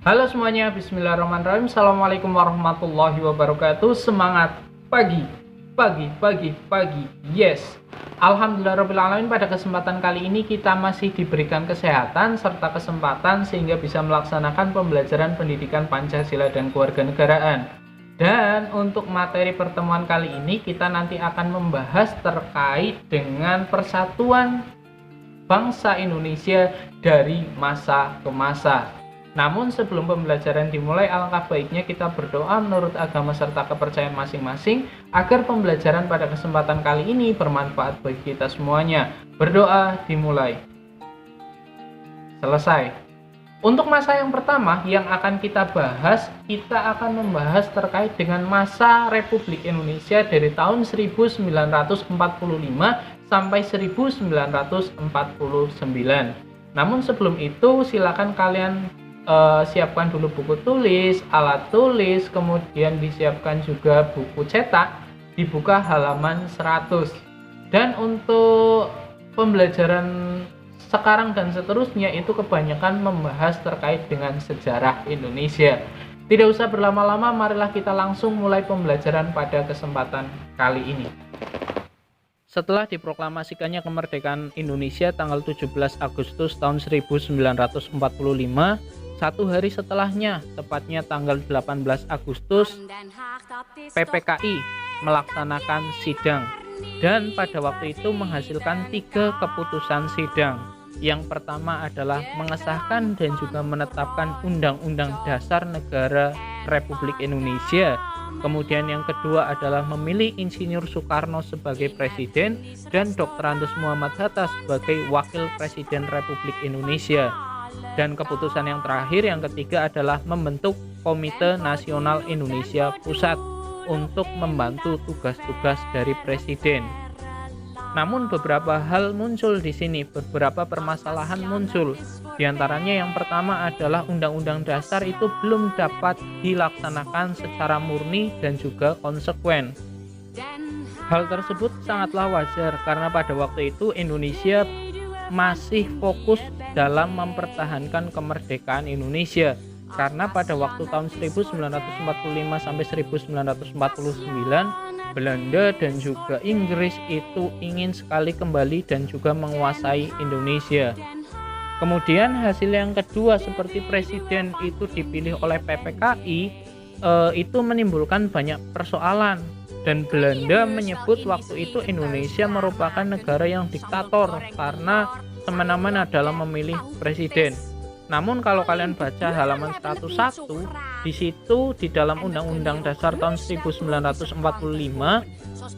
Halo semuanya, bismillahirrahmanirrahim. Assalamualaikum warahmatullahi wabarakatuh. Semangat pagi, pagi, pagi, pagi. Yes. Alhamdulillahirrahmanirrahim. Pada kesempatan kali ini kita masih diberikan kesehatan serta kesempatan sehingga bisa melaksanakan pembelajaran pendidikan Pancasila dan Kewarganegaraan. Dan untuk materi pertemuan kali ini kita nanti akan membahas terkait dengan persatuan bangsa Indonesia dari masa ke masa. Namun sebelum pembelajaran dimulai, alangkah baiknya kita berdoa menurut agama serta kepercayaan masing-masing agar pembelajaran pada kesempatan kali ini bermanfaat bagi kita semuanya. Berdoa dimulai. Selesai. Untuk masa yang pertama yang akan kita bahas, kita akan membahas terkait dengan masa Republik Indonesia dari tahun 1945 sampai 1949. Namun sebelum itu silakan kalian siapkan dulu buku tulis, alat tulis, kemudian disiapkan juga buku cetak, dibuka halaman 100. Dan untuk pembelajaran sekarang dan seterusnya itu kebanyakan membahas terkait dengan sejarah Indonesia. Tidak usah berlama-lama, marilah kita langsung mulai pembelajaran pada kesempatan kali ini. Setelah diproklamasikannya kemerdekaan Indonesia tanggal 17 Agustus tahun 1945, satu hari setelahnya, tepatnya tanggal 18 Agustus, PPKI melaksanakan sidang. Dan pada waktu itu menghasilkan 3 keputusan sidang. Yang pertama adalah mengesahkan dan juga menetapkan Undang-Undang Dasar Negara Republik Indonesia. Kemudian yang kedua adalah memilih Insinyur Soekarno sebagai presiden dan Dr. Andes Muhammad Hatta sebagai wakil presiden Republik Indonesia. Dan keputusan yang terakhir, yang ketiga adalah membentuk Komite Nasional Indonesia Pusat untuk membantu tugas-tugas dari presiden. Namun beberapa hal muncul di sini, beberapa permasalahan muncul. Di antaranya yang pertama adalah Undang-Undang Dasar itu belum dapat dilaksanakan secara murni dan juga konsekuen. Hal tersebut sangatlah wajar karena pada waktu itu Indonesia masih fokus dalam mempertahankan kemerdekaan Indonesia. Karena pada waktu tahun 1945 sampai 1949 Belanda dan juga Inggris itu ingin sekali kembali dan juga menguasai Indonesia. Kemudian hasil yang kedua seperti presiden itu dipilih oleh PPKI itu menimbulkan banyak persoalan. Dan Belanda menyebut waktu itu Indonesia merupakan negara yang diktator karena semena-mena dalam memilih presiden. Namun kalau kalian baca halaman 101, di situ di dalam Undang-Undang Dasar tahun 1945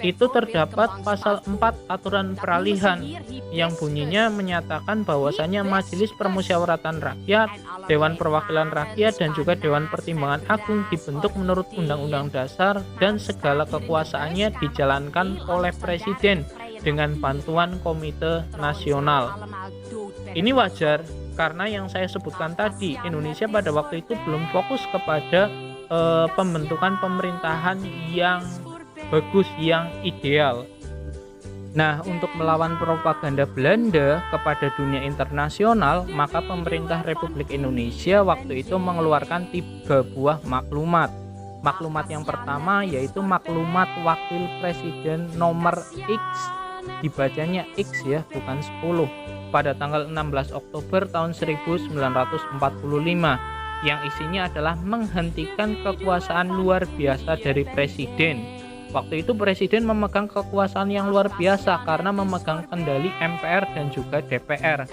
itu terdapat pasal 4 aturan peralihan yang bunyinya menyatakan bahwasanya Majelis Permusyawaratan Rakyat, Dewan Perwakilan Rakyat dan juga Dewan Pertimbangan Agung dibentuk menurut Undang-Undang Dasar dan segala kekuasaannya dijalankan oleh presiden dengan bantuan Komite Nasional. Ini wajar karena yang saya sebutkan tadi, Indonesia pada waktu itu belum fokus kepada pembentukan pemerintahan yang bagus, yang ideal. Nah, untuk melawan propaganda Belanda kepada dunia internasional, maka pemerintah Republik Indonesia waktu itu mengeluarkan 3 buah maklumat. Maklumat yang pertama yaitu maklumat Wakil Presiden nomor X, dibacanya X ya, bukan 10, pada tanggal 16 Oktober tahun 1945 yang isinya adalah menghentikan kekuasaan luar biasa dari presiden. Waktu itu presiden memegang kekuasaan yang luar biasa karena memegang kendali MPR dan juga DPR.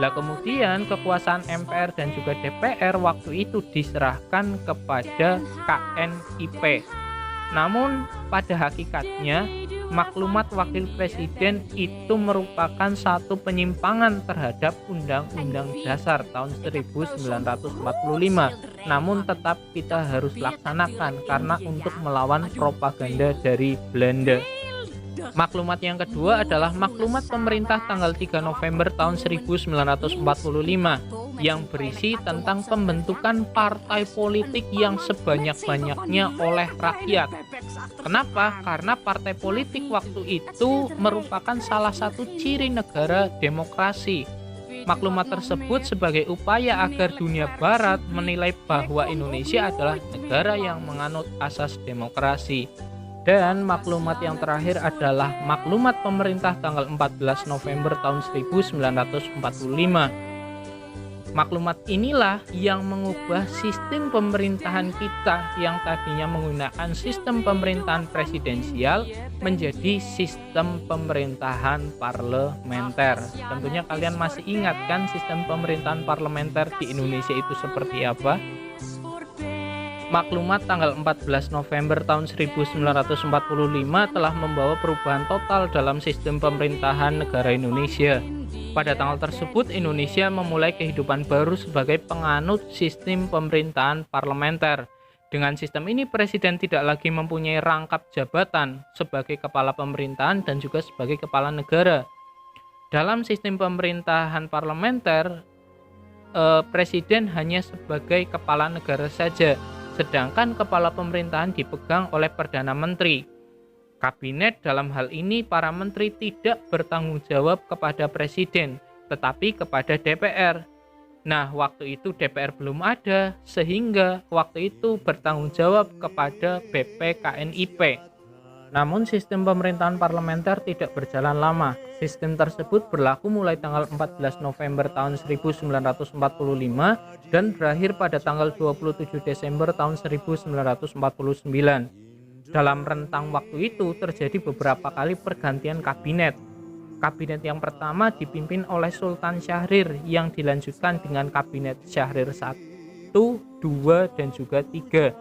Lah kemudian kekuasaan MPR dan juga DPR waktu itu diserahkan kepada KNIP. Namun pada hakikatnya maklumat Wakil Presiden itu merupakan satu penyimpangan terhadap Undang-Undang Dasar tahun 1945. Namun tetap kita harus laksanakan karena untuk melawan propaganda dari Belanda. Maklumat yang kedua adalah maklumat pemerintah tanggal 3 November tahun 1945 yang berisi tentang pembentukan partai politik yang sebanyak-banyaknya oleh rakyat. Kenapa? Karena partai politik waktu itu merupakan salah satu ciri negara demokrasi. Maklumat tersebut sebagai upaya agar dunia barat menilai bahwa Indonesia adalah negara yang menganut asas demokrasi. Dan maklumat yang terakhir adalah maklumat pemerintah tanggal 14 November tahun 1945. Maklumat inilah yang mengubah sistem pemerintahan kita yang tadinya menggunakan sistem pemerintahan presidensial menjadi sistem pemerintahan parlementer. Tentunya kalian masih ingat kan sistem pemerintahan parlementer di Indonesia itu seperti apa? Maklumat tanggal 14 November tahun 1945 telah membawa perubahan total dalam sistem pemerintahan negara Indonesia. Pada tanggal tersebut, Indonesia memulai kehidupan baru sebagai penganut sistem pemerintahan parlementer. Dengan sistem ini, presiden tidak lagi mempunyai rangkap jabatan sebagai kepala pemerintahan dan juga sebagai kepala negara. Dalam sistem pemerintahan parlementer, presiden hanya sebagai kepala negara saja, sedangkan kepala pemerintahan dipegang oleh Perdana Menteri. Kabinet dalam hal ini para menteri tidak bertanggung jawab kepada presiden, tetapi kepada DPR. Nah, waktu itu DPR belum ada, sehingga waktu itu bertanggung jawab kepada BPKNIP. Namun sistem pemerintahan parlementer tidak berjalan lama. Sistem tersebut berlaku mulai tanggal 14 November tahun 1945 dan berakhir pada tanggal 27 Desember tahun 1949. Dalam rentang waktu itu terjadi beberapa kali pergantian kabinet. Kabinet yang pertama dipimpin oleh Sultan Syahrir yang dilanjutkan dengan kabinet Syahrir 1, 2, dan juga 3.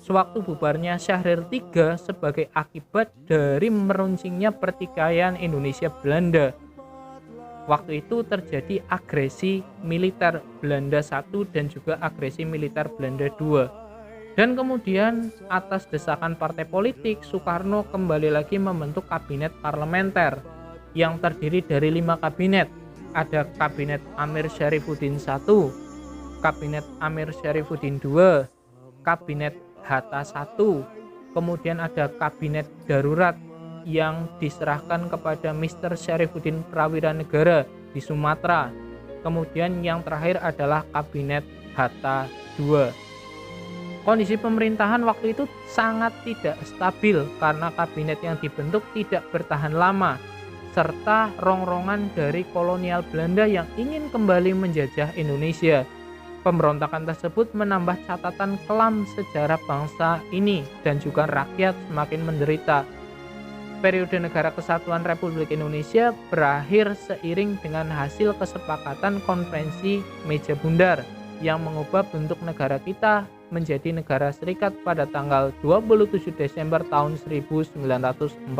Sewaktu bubarnya Syahrir 3 sebagai akibat dari meruncingnya pertikaian Indonesia-Belanda. Waktu itu terjadi agresi militer Belanda 1 dan juga agresi militer Belanda 2. Dan kemudian atas desakan partai politik, Soekarno kembali lagi membentuk kabinet parlementer yang terdiri dari 5 kabinet. Ada kabinet Amir Syarifuddin 1, kabinet Amir Syarifuddin 2, kabinet Hatta 1, kemudian ada kabinet darurat yang diserahkan kepada Mr. Syarifuddin Prawira Negara di Sumatera. Kemudian yang terakhir adalah kabinet Hatta 2. Kondisi pemerintahan waktu itu sangat tidak stabil karena kabinet yang dibentuk tidak bertahan lama, serta rongrongan dari kolonial Belanda yang ingin kembali menjajah Indonesia. Pemberontakan tersebut menambah catatan kelam sejarah bangsa ini dan juga rakyat semakin menderita. Periode Negara Kesatuan Republik Indonesia berakhir seiring dengan hasil kesepakatan Konvensi Meja Bundar yang mengubah bentuk negara kita menjadi negara serikat pada tanggal 27 Desember tahun 1949.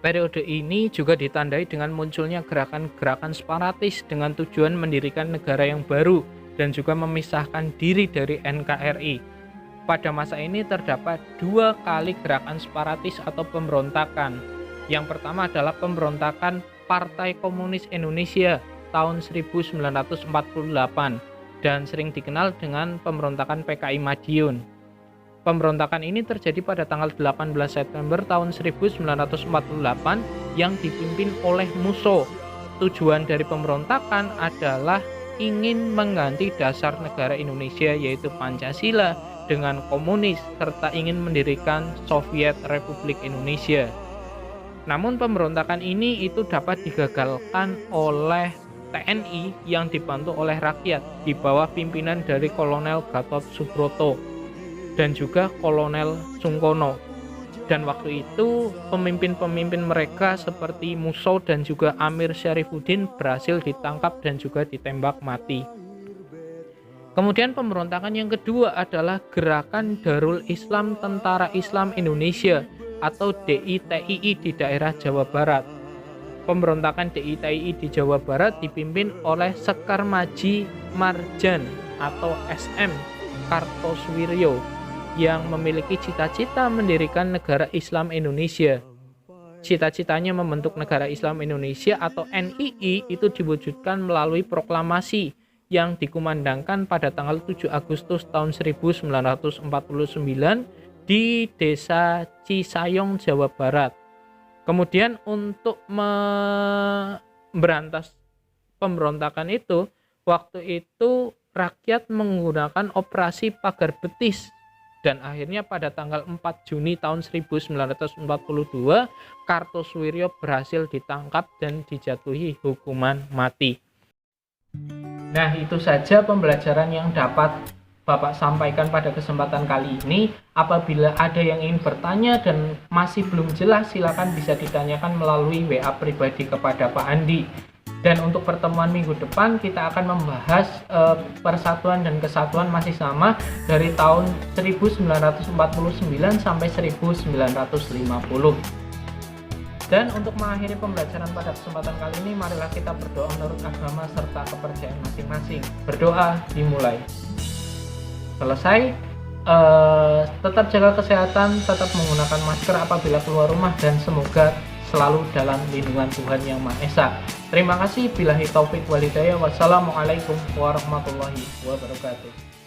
Periode ini juga ditandai dengan munculnya gerakan-gerakan separatis dengan tujuan mendirikan negara yang baru dan juga memisahkan diri dari NKRI. Pada masa ini terdapat 2 kali gerakan separatis atau pemberontakan. Yang pertama adalah pemberontakan Partai Komunis Indonesia tahun 1948 dan sering dikenal dengan pemberontakan PKI Madiun. Pemberontakan ini terjadi pada tanggal 18 September tahun 1948 yang dipimpin oleh Musso. Tujuan dari pemberontakan adalah ingin mengganti dasar negara Indonesia yaitu Pancasila dengan komunis serta ingin mendirikan Soviet Republik Indonesia. Namun pemberontakan ini itu dapat digagalkan oleh TNI yang dibantu oleh rakyat di bawah pimpinan dari Kolonel Gatot Subroto dan juga Kolonel Sungkono. Dan waktu itu pemimpin-pemimpin mereka seperti Musso dan juga Amir Syarifuddin berhasil ditangkap dan juga ditembak mati. Kemudian pemberontakan yang kedua adalah Gerakan Darul Islam Tentara Islam Indonesia atau DITII di daerah Jawa Barat. Pemberontakan DITII di Jawa Barat dipimpin oleh Sekar Maji Marjan atau SM Kartosuwiryo yang memiliki cita-cita mendirikan negara Islam Indonesia. Cita-citanya membentuk negara Islam Indonesia atau NII itu diwujudkan melalui proklamasi yang dikumandangkan pada tanggal 7 Agustus tahun 1949 di Desa Cisayong, Jawa Barat. Kemudian untuk memberantas pemberontakan itu, waktu itu rakyat menggunakan operasi pagar betis, dan akhirnya pada tanggal 4 Juni tahun 1942 Kartosoewirjo berhasil ditangkap dan dijatuhi hukuman mati. Nah, itu saja pembelajaran yang dapat Bapak sampaikan pada kesempatan kali ini. Apabila ada yang ingin bertanya dan masih belum jelas, silakan bisa ditanyakan melalui WA pribadi kepada Pak Andi. Dan untuk pertemuan minggu depan kita akan membahas persatuan dan kesatuan masih sama dari tahun 1949 sampai 1950. Dan untuk mengakhiri pembelajaran pada kesempatan kali ini, marilah kita berdoa menurut agama serta kepercayaan masing-masing. Berdoa dimulai. Selesai, tetap jaga kesehatan, tetap menggunakan masker apabila keluar rumah, dan semoga selalu dalam lindungan Tuhan Yang Maha Esa. Terima kasih. Billahi taufik wal hidayah. Wassalamualaikum warahmatullahi wabarakatuh.